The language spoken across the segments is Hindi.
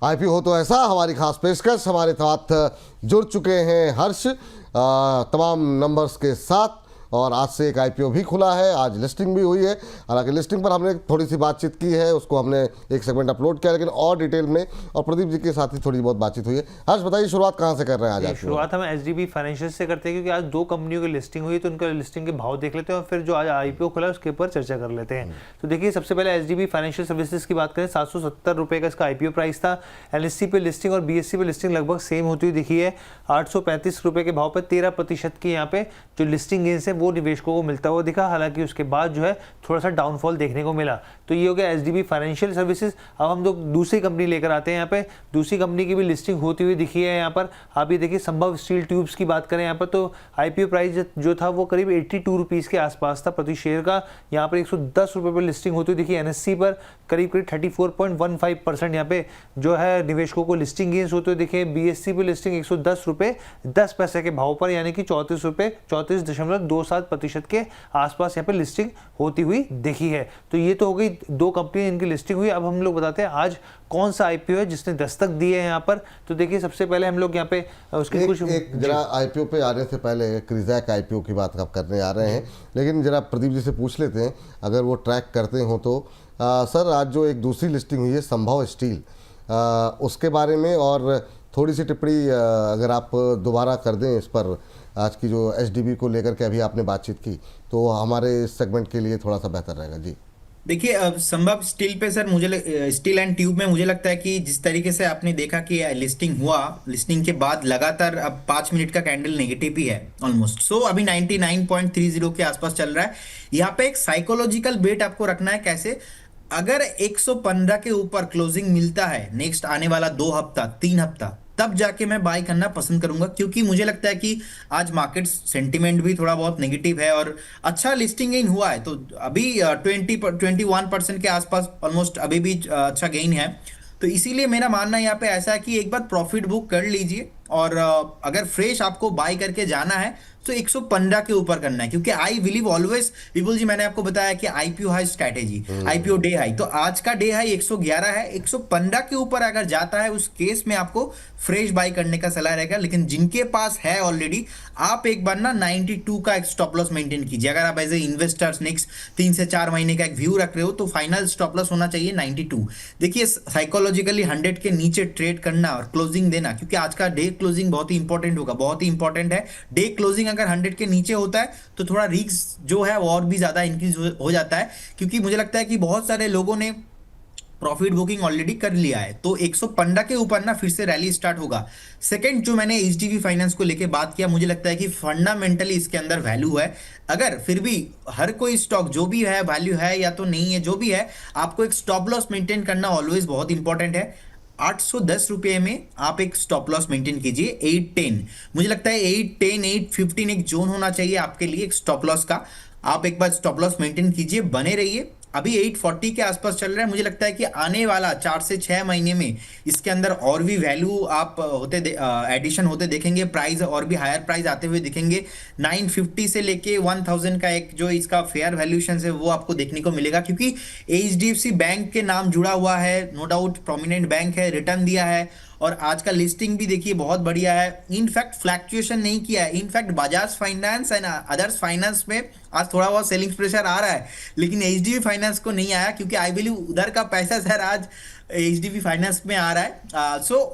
आईपीओ हो तो ऐसा हमारी खास पेशकश। हमारे साथ जुड़ चुके हैं हर्ष तमाम नंबर्स के साथ, और आज से एक आईपीओ भी खुला है, आज लिस्टिंग भी हुई है। हालांकि लिस्टिंग पर हमने थोड़ी सी बातचीत की है, उसको हमने एक सेगमेंट अपलोड किया, लेकिन और डिटेल में और प्रदीप जी के साथ ही थोड़ी बहुत बातचीत हुई है। हर्ष बताइए, शुरुआत कहाँ से कर रहे हैं आज? शुरुआत हम एचडीबी फाइनेंशियल से करते हैं, क्योंकि आज दो कंपनियों की लिस्टिंग हुई, तो उनका लिस्टिंग के भाव देख लेते हैं और फिर जो आज आईपीओ खुला उसके ऊपर चर्चा कर लेते हैं। तो देखिए, सबसे पहले एचडीबी फाइनेंशियल सर्विसेज की बात करें, 770 रुपये का इसका आईपीओ प्राइस था। एनएससी पे लिस्टिंग और बीएससी पे लिस्टिंग लगभग सेम होती हुई दिखी है। 835 रुपये के भाव पर 13% की यहाँ पे जो लिस्टिंग गेंस है वो निवेशकों को मिलता हुआ दिखा। हालांकि उसके बाद जो है थोड़ा सा डाउनफॉल देखने को मिला। तो ये हो गया एचडीबी फाइनेंशियल सर्विसेज। अब हम लोग दूसरी कंपनी लेकर आते हैं। यहाँ पे दूसरी कंपनी की भी लिस्टिंग होती हुई दिखी है। यहाँ पर आप ये देखिए, संभव स्टील ट्यूब्स की बात करें यहाँ पर, तो आईपीओ प्राइस जो था वो करीब 82 रुपीज़ के आसपास था प्रति शेयर का। यहाँ पर 110 रुपये पर लिस्टिंग होती हुई दिखी। एनएससी पर करीब 34.15% यहाँ पे जो है निवेशकों को लिस्टिंग गेंस होते हुए दिखे। बीएससी पे लिस्टिंग 110 रुपये 10 पैसे के भाव पर, यानी कि 34.27% के आसपास यहाँ पे लिस्टिंग होती हुई देखी है। तो ये तो हो गई दो कंपनी इनकी लिस्टिंग हुई। अब हम लोग बताते हैं आज कौन सा आईपीओ है जिसने दस्तक दी है यहाँ पर। तो देखिए, सबसे पहले हम लोग यहाँ पे उसके कुछ जरा आईपीओ पे आने से पहले क्रिजैक आईपीओ की बात आप करने आ रहे हैं, लेकिन जरा प्रदीप जी से पूछ लेते हैं, अगर वो ट्रैक करते हो तो सर आज जो एक दूसरी लिस्टिंग हुई है संभव स्टील, उसके बारे में और थोड़ी सी टिप्पणी अगर आप दोबारा कर दें इस पर, आज की जो एचडीबी को लेकर के अभी आपने बातचीत की, तो हमारे इस सेगमेंट के लिए थोड़ा सा बेहतर रहेगा। जी देखिए, अब संभव स्टील पे सर, मुझे स्टील एंड ट्यूब में मुझे लगता है कि जिस तरीके से आपने देखा कि लिस्टिंग हुआ, लिस्टिंग के बाद लगातार अब 5 मिनट का कैंडल नेगेटिव ही है ऑलमोस्ट। सो अभी 99.30 के आसपास चल रहा है। यहाँ पे एक साइकोलॉजिकल बेट आपको रखना है। कैसे? अगर 115 के ऊपर क्लोजिंग मिलता है नेक्स्ट आने वाला 2 हफ्ता 3 हफ्ता, तब जाके मैं बाय करना पसंद करूंगा, क्योंकि मुझे लगता है कि आज मार्केट सेंटिमेंट भी थोड़ा बहुत नेगेटिव है और अच्छा लिस्टिंग गेन हुआ है। तो अभी 21% के आसपास ऑलमोस्ट अभी भी अच्छा गेन है। तो इसीलिए मेरा मानना यहाँ पे ऐसा है कि एक बार प्रॉफिट बुक कर लीजिए, और अगर फ्रेश आपको बाय करके जाना है तो 115 के ऊपर करना है, क्योंकि आई बिलीव ऑलवेज, विपुल जी मैंने आपको बताया कि IPO high strategy, IPO day high, तो आज का डे हाई 111 है। 115 के ऊपर अगर जाता है उस केस में आपको फ्रेश बाय करने का सलाह रहेगा। लेकिन जिनके पास है ऑलरेडी, आप एक बार ना 92 का एक स्टॉप लॉस मेंटेन कीजिए। अगर आप एज ए इन्वेस्टर्स नेक्स्ट 3 से 4 महीने का एक व्यू रख रहे हो तो फाइनल स्टॉप लॉस होना चाहिए 92। देखिए, साइकोलॉजिकली 100 के नीचे ट्रेड करना और क्लोजिंग देना, क्योंकि आज का डे क्लोजिंग बहुत ही इंपॉर्टेंट होगा, बहुत ही इंपॉर्टेंट है। डे क्लोजिंग अगर 100 के नीचे होता है तो थोड़ा रिस्क जो है वो और भी ज्यादा इंक्रीज हो जाता है, क्योंकि मुझे लगता है कि बहुत सारे लोगों ने प्रॉफिट बुकिंग ऑलरेडी कर लिया है। तो 115 के ऊपर ना फिर से रैली स्टार्ट होगा। सेकंड, जो मैंने एचडीबी फाइनेंस को लेके बात किया, मुझे लगता है कि फंडामेंटली इसके अंदर वैल्यू है। अगर फिर भी हर कोई स्टॉक जो भी है वैल्यू है या तो नहीं है, जो भी है, आपको एक स्टॉप लॉस मेंटेन करना ऑलवेज बहुत इंपॉर्टेंट है। 810 रुपये में आप एक स्टॉप लॉस मेंटेन कीजिए 810। मुझे लगता है 810 815 एक जोन होना चाहिए आपके लिए एक स्टॉप लॉस का। आप एक बार स्टॉप लॉस मेंटेन कीजिए, बने रहिए। अभी 840 के आसपास चल रहा है। मुझे लगता है कि आने वाला 4 से 6 महीने में इसके अंदर और भी वैल्यू आप एडिशन होते देखेंगे, प्राइस और भी हायर प्राइस आते हुए दिखेंगे। 950 से लेके 1000 का एक जो इसका फेयर वैल्यूएशन है वो आपको देखने को मिलेगा, क्योंकि एचडीएफसी बैंक के नाम जुड़ा हुआ है, नो डाउट प्रोमिनेंट बैंक है, रिटर्न दिया है, और आज का लिस्टिंग भी देखिए बहुत बढ़िया है। इनफैक्ट फ्लैक्चुएशन नहीं किया है। In fact Bajaj finance and others finance में आज थोड़ा बहुत सेलिंग प्रेशर आ रहा है, लेकिन एचडीबी फाइनेंस को नहीं आया, क्योंकि आई बिलीव उधर का पैसा सर आज एचडीबी फाइनेंस में आ रहा है। सो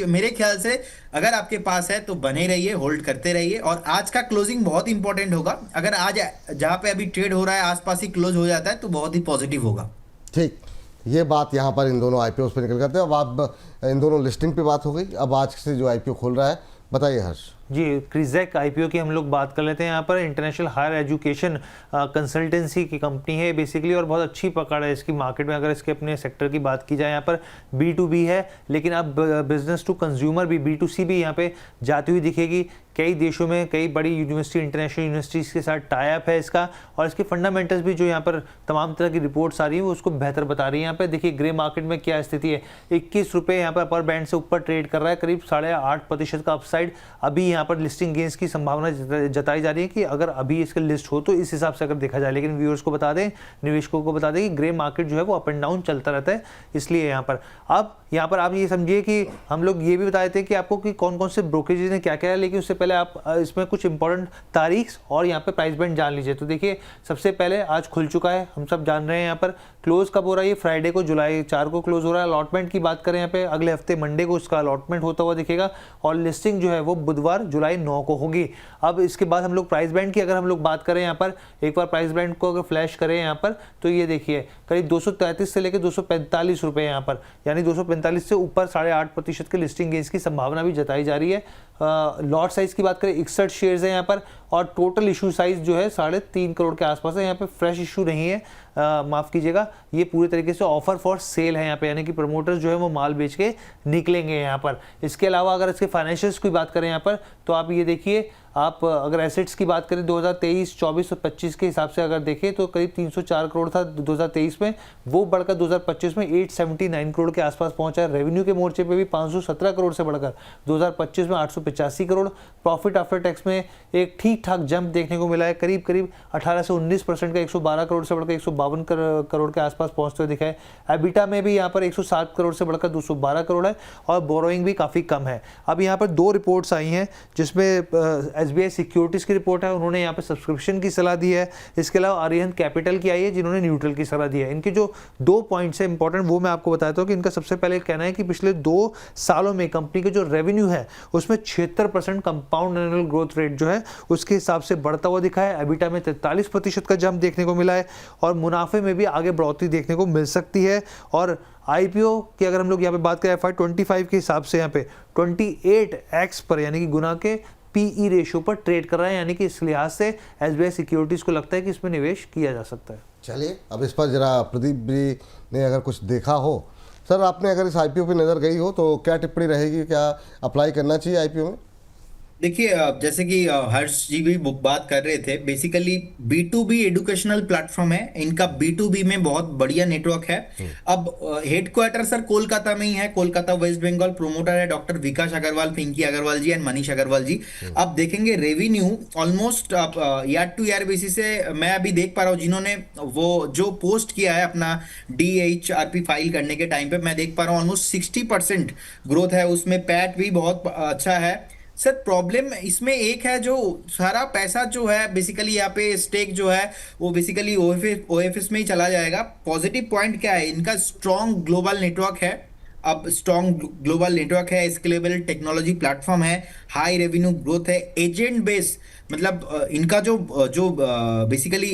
मेरे ख्याल से अगर आपके पास है तो बने रहिए, होल्ड करते रहिए। और आज का क्लोजिंग बहुत इंपॉर्टेंट होगा। अगर आज जहां पे अभी ट्रेड हो रहा है आसपास ही क्लोज हो जाता है तो बहुत ही पॉजिटिव होगा। ठीक, ये बात यहाँ पर इन दोनों आईपीओ पे निकल करते हैं। अब आप इन दोनों लिस्टिंग पे बात हो गई, अब आज से जो आईपीओ खोल रहा है बताइए हर्ष जी। क्रिजैक आईपीओ की हम लोग बात कर लेते हैं। यहाँ पर इंटरनेशनल हायर एजुकेशन कंसल्टेंसी की कंपनी है बेसिकली, और बहुत अच्छी पकड़ है इसकी मार्केट में। अगर इसके अपने सेक्टर की बात की जाए, यहाँ पर B2B है, लेकिन अब बिजनेस टू कंज्यूमर भी, B2C भी यहाँ पे जाती हुई दिखेगी। कई देशों में कई बड़ी यूनिवर्सिटी, इंटरनेशनल यूनिवर्सिटीज़ के साथ टाई अप है इसका, और इसके फंडामेंटल्स भी जो यहाँ पर तमाम तरह की रिपोर्ट्स आ रही हैं वो उसको बेहतर बता रही है। यहाँ पे देखिए ग्रे मार्केट में क्या स्थिति है, 21 रुपये यहाँ पर बैंड से ऊपर ट्रेड कर रहा है, करीब 8.5% का अपसाइड अभी यहाँ पर लिस्टिंग गेंस की संभावना जताई जा रही है कि अगर अभी इसका लिस्ट हो तो इस हिसाब से अगर देखा जाए। लेकिन व्यूअर्स को बता दें, निवेशकों को बता दें कि ग्रे मार्केट जो है वो अप एंड डाउन चलता रहता है, इसलिए यहाँ पर आप ये समझिए कि हम लोग ये भी बताए थे कि आपको कि कौन कौन से ब्रोकरेजेस ने क्या क्या है, लेकिन उससे पहले आप इसमें कुछ इंपॉर्टेंट तारीख और यहाँ पे प्राइस बैंड जान लीजिए। तो देखिए सबसे पहले आज खुल चुका है, हम सब जान रहे हैं। यहाँ पर क्लोज कब हो रहा है, ये फ्राइडे को जुलाई 4 को क्लोज हो रहा है। अलॉटमेंट की बात करें यहाँ पे अगले हफ्ते मंडे को इसका अलॉटमेंट होता हुआ दिखेगा और लिस्टिंग जो है वो बुधवार जुलाई 9 को होगी। अब इसके बाद हम लोग प्राइस बैंड की अगर हम लोग बात करें यहाँ पर, एक बार प्राइस बैंड को अगर फ्लैश करें यहाँ पर, तो ये देखिए करीब 233 से लेकर 245 रुपए यहाँ पर, यानी 245 से ऊपर 8.5% के लिस्टिंग गेंस की संभावना भी जताई जा रही है। लॉट साइज की बात करें 61 शेयर्स है यहाँ पर और टोटल इशू साइज जो है 3.5 करोड़ के आसपास है। यहाँ पे फ्रेश इशू नहीं है, माफ कीजिएगा, ये पूरी तरीके से ऑफर फॉर सेल है यहाँ पे, यानी कि प्रमोटर्स जो है वो माल बेच के निकलेंगे यहाँ पर। इसके अलावा अगर इसके फाइनेंशियल्स की बात करें यहाँ पर, तो आप ये देखिए, आप अगर एसेट्स की बात करें 2023, 24 और 25 के हिसाब से अगर देखें तो करीब 304 करोड़ था 2023 में, वो बढ़कर 2025 में 879 करोड़ के आसपास पहुंचा है। रेवेन्यू के मोर्चे पे भी 517 करोड़ से बढ़कर 2025 में 885 करोड़। प्रॉफिट आफ्टर टैक्स में एक ठीक ठाक जंप देखने को मिला है, करीब 18 से 19% का 112 करोड़ से बढ़कर 152 करोड़ के आसपास पहुंचते हुए दिखा है। एबिटा में भी यहाँ पर 107 करोड़ से बढ़कर 212 करोड़ है और बोरोइंग भी काफ़ी कम है। अब यहाँ पर 2 रिपोर्ट्स आई हैं जिसमें SBI सिक्योरिटीज की रिपोर्ट है, उन्होंने यहाँ पे सब्सक्रिप्शन की सलाह दी है। इसके अलावा अरिहंत कैपिटल की आई है जिन्होंने न्यूट्रल की सलाह दी है। इनके जो 2 पॉइंट्स है इंपॉर्टेंट वो मैं आपको बताता हूँ कि इनका सबसे पहले कहना है कि पिछले 2 सालों में कंपनी के जो रेवेन्यू है उसमें 76% कंपाउंड एनुअल ग्रोथ रेट जो है उसके हिसाब से बढ़ता हुआ दिखा है। एबिटा में 43% का जंप देखने को मिला है और मुनाफे में भी आगे बढ़ोतरी देखने को मिल सकती है। और IPO की अगर हम लोग यहाँ पे बात करें FY25 के हिसाब से यहाँ पे 28x पर, यानी कि गुना के PE रेशियो पर ट्रेड कर रहा है, यानी कि इस लिहाज से SBI सिक्योरिटीज को लगता है कि इसमें निवेश किया जा सकता है। चलिए अब इस पर जरा प्रदीप जी ने अगर कुछ देखा हो, सर आपने अगर इस IPO पे नज़र गई हो तो क्या टिप्पणी रहेगी, क्या अप्लाई करना चाहिए IPO में? देखिए जैसे कि हर्ष जी भी बात कर रहे थे, बेसिकली B2B एजुकेशनल प्लेटफॉर्म है इनका, B2B में बहुत बढ़िया नेटवर्क है। अब हेडक्वार्टर सर कोलकाता में ही है, कोलकाता वेस्ट बंगाल। प्रोमोटर है डॉक्टर विकास अग्रवाल, पिंकी अग्रवाल जी एंड मनीष अग्रवाल जी। अब देखेंगे रेवेन्यू ऑलमोस्ट आप ईयर टू ईयर बेसिस से मैं अभी देख पा रहा हूँ, जिन्होंने वो जो पोस्ट किया है अपना DHRP फाइल करने के टाइम पे, मैं देख पा रहा हूँ ऑलमोस्ट 60% ग्रोथ है उसमें। पैट भी बहुत अच्छा है। सर प्रॉब्लम इसमें एक है, जो सारा पैसा जो है बेसिकली यहाँ पे स्टेक जो है वो बेसिकली OFS में ही चला जाएगा। पॉजिटिव पॉइंट क्या है, इनका स्ट्रॉन्ग ग्लोबल नेटवर्क है। अब स्ट्रॉन्ग ग्लोबल नेटवर्क है, स्केलेबल टेक्नोलॉजी प्लेटफॉर्म है, हाई रेवेन्यू ग्रोथ है, एजेंट बेस, मतलब इनका जो बेसिकली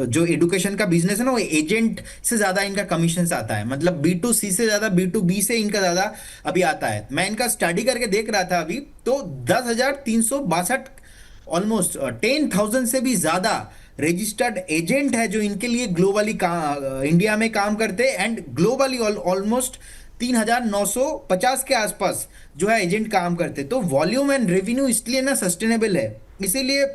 जो एडुकेशन का बिजनेस है ना, वो एजेंट से ज्यादा इनका कमीशन आता है, मतलब B2C से ज्यादा B2B से इनका ज्यादा अभी आता है। मैं इनका स्टडी करके देख रहा था अभी, तो 10,362 ऑलमोस्ट 10,000 से भी ज्यादा रजिस्टर्ड एजेंट है जो इनके लिए ग्लोबली इंडिया में काम करते हैं, एंड ग्लोबली ऑलमोस्ट 3,950 के आसपास जो है एजेंट काम करते। तो वॉल्यूम एंड रेवेन्यू इसलिए ना सस्टेनेबल है, इसीलिए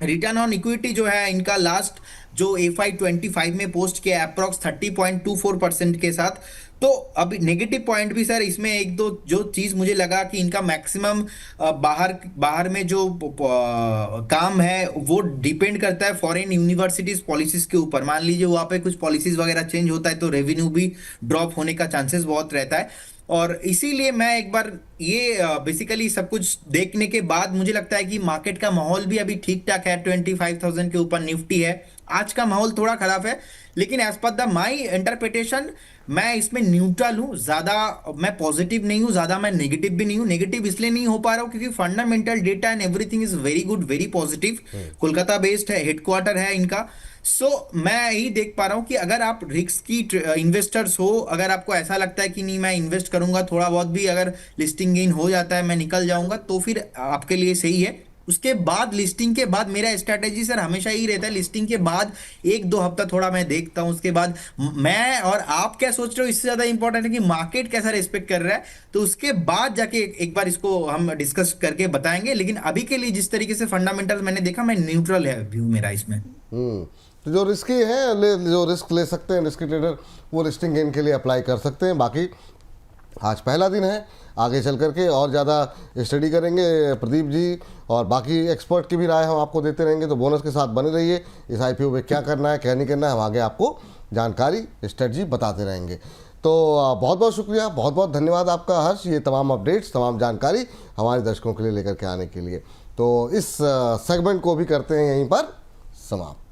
रिटर्न ऑन इक्विटी जो है इनका लास्ट जो FY25 में पोस्ट किया अप्रॉक्स 30.24% के साथ। तो अब नेगेटिव पॉइंट भी सर इसमें एक दो जो चीज मुझे लगा कि इनका मैक्सिमम बाहर में जो काम है वो डिपेंड करता है फॉरेन यूनिवर्सिटीज पॉलिसीज के ऊपर। मान लीजिए वहाँ पे कुछ पॉलिसीज वगैरह चेंज होता है तो रेवेन्यू भी ड्रॉप होने का चांसेस बहुत रहता है। और इसीलिए मैं एक बार ये बेसिकली सब कुछ देखने के बाद मुझे लगता है कि मार्केट का माहौल भी अभी ठीक ठाक है, 25,000 के ऊपर निफ्टी है। आज का माहौल थोड़ा खराब है, लेकिन as per the my interpretation मैं इसमें न्यूट्रल हूं, ज्यादा मैं पॉजिटिव नहीं हूं, ज्यादा मैं नेगेटिव भी नहीं हूं। नेगेटिव इसलिए नहीं हो पा रहा हूं क्योंकि fundamental data and everything is very good, very positive. Kolkata based है, हेडक्वार्टर है इनका। सो मैं यही देख पा रहा हूं कि अगर आप रिस्क की इन्वेस्टर्स हो, अगर आपको ऐसा लगता है कि नहीं मैं इन्वेस्ट करूंगा, थोड़ा बहुत भी अगर लिस्टिंग गेन हो जाता है मैं निकल जाऊंगा, तो फिर आपके लिए सही है। उसके बाद लिस्टिंग के बाद मेरा स्ट्रैटेजी सर हमेशा ही रहता है, लिस्टिंग के बाद 1-2 हफ्ता थोड़ा मैं देखता हूं, उसके बाद मैं और आप क्या सोच रहे हो इससे ज्यादा इंपॉर्टेंट है कि मार्केट कैसा रिस्पेक्ट कर रहा है, तो उसके बाद जाके एक बार इसको हम डिस्कस करके बताएंगे। लेकिन अभी के लिए जिस तरीके से फंडामेंटल्स मैंने देखा, मैं न्यूट्रल है व्यू मेरा इसमें। तो जो रिस्की है जो रिस्क ले सकते हैं रिस्की ट्रेडर, वो लिस्टिंग गेन के लिए अप्लाई कर सकते हैं। बाकी आज पहला दिन है, आगे चल करके और ज़्यादा स्टडी करेंगे। प्रदीप जी और बाकी एक्सपर्ट की भी राय हम आपको देते रहेंगे, तो बोनस के साथ बने रहिए। इस IPO में क्या करना है क्या नहीं करना है, हम आगे आपको जानकारी स्ट्रेटजी बताते रहेंगे। तो बहुत बहुत शुक्रिया, बहुत बहुत धन्यवाद आपका हर्ष, ये तमाम अपडेट्स, तमाम जानकारी हमारे दर्शकों के लिए लेकर के आने के लिए। तो इस सेगमेंट को भी करते हैं यहीं पर समाप्त।